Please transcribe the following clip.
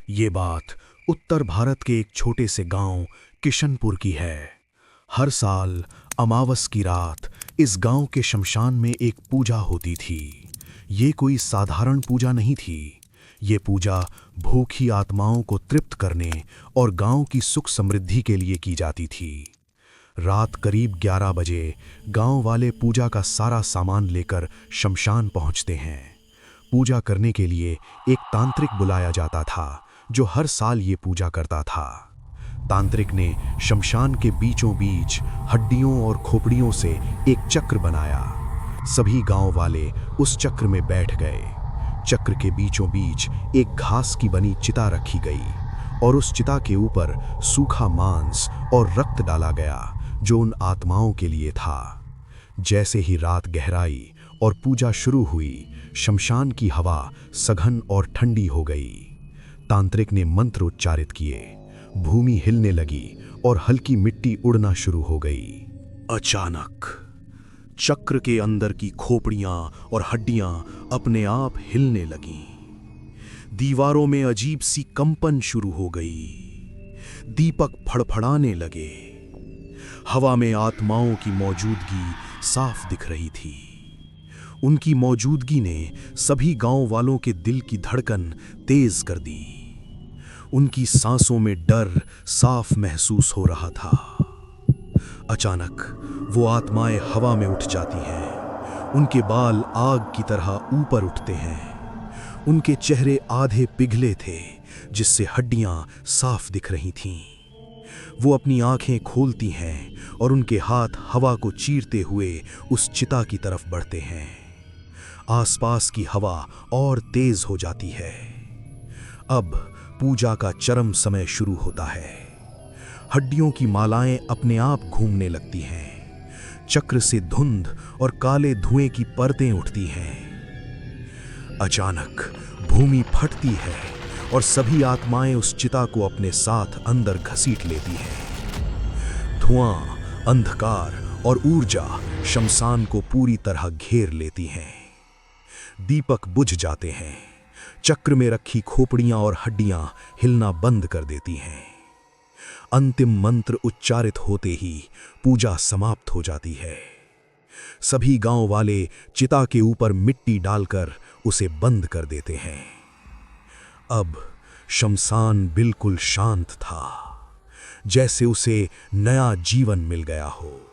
ये बात उत्तर भारत के एक छोटे से गांव किशनपुर की है। हर साल अमावस की रात इस गांव के शमशान में एक पूजा होती थी। ये कोई साधारण पूजा नहीं थी। ये पूजा भूखी आत्माओं को तृप्त करने और गांव की सुख समृद्धि के लिए की जाती थी। रात करीब 11 बजे गांव वाले पूजा का सारा सामान लेकर शमशान पहुंचते हैं। पूजा करने के लिए एक तांत्रिक बुलाया जाता था जो हर साल ये पूजा करता था। तांत्रिक ने शमशान के बीचों बीच हड्डियों और खोपड़ियों से एक चक्र बनाया। सभी गांव वाले उस चक्र में बैठ गए। चक्र के बीचों बीच एक घास की बनी चिता रखी गई और उस चिता के ऊपर सूखा मांस और रक्त डाला गया जो उन आत्माओं के लिए था। जैसे ही रात गहराई और पूजा शुरू हुई, शमशान की हवा सघन और ठंडी हो गई। तांत्रिक ने मंत्र उच्चारित किए, भूमि हिलने लगी और हल्की मिट्टी उड़ना शुरू हो गई। अचानक चक्र के अंदर की खोपड़ियां और हड्डियां अपने आप हिलने लगीं। दीवारों में अजीब सी कंपन शुरू हो गई। दीपक फड़फड़ाने लगे। हवा में आत्माओं की मौजूदगी साफ दिख रही थी। उनकी मौजूदगी ने सभी गांव वालों के दिल की धड़कन तेज कर दी। उनकी सांसों में डर साफ महसूस हो रहा था। अचानक वो आत्माएं हवा में उठ जाती हैं। उनके बाल आग की तरह ऊपर उठते हैं। उनके चेहरे आधे पिघले थे जिससे हड्डियां साफ दिख रही थीं। वो अपनी आंखें खोलती हैं और उनके हाथ हवा को चीरते हुए उस चिता की तरफ बढ़ते हैं। आसपास की हवा और तेज हो जाती है। अब पूजा का चरम समय शुरू होता है। हड्डियों की मालाएं अपने आप घूमने लगती हैं। चक्र से धुंध और काले धुएं की परतें उठती हैं। अचानक भूमि फटती है और सभी आत्माएं उस चिता को अपने साथ अंदर घसीट लेती हैं। धुआं, अंधकार और ऊर्जा शमशान को पूरी तरह घेर लेती हैं। दीपक बुझ जाते हैं। चक्र में रखी खोपड़ियां और हड्डियां हिलना बंद कर देती हैं। अंतिम मंत्र उच्चारित होते ही पूजा समाप्त हो जाती है। सभी गांव वाले चिता के ऊपर मिट्टी डालकर उसे बंद कर देते हैं। अब शमशान बिल्कुल शांत था, जैसे उसे नया जीवन मिल गया हो।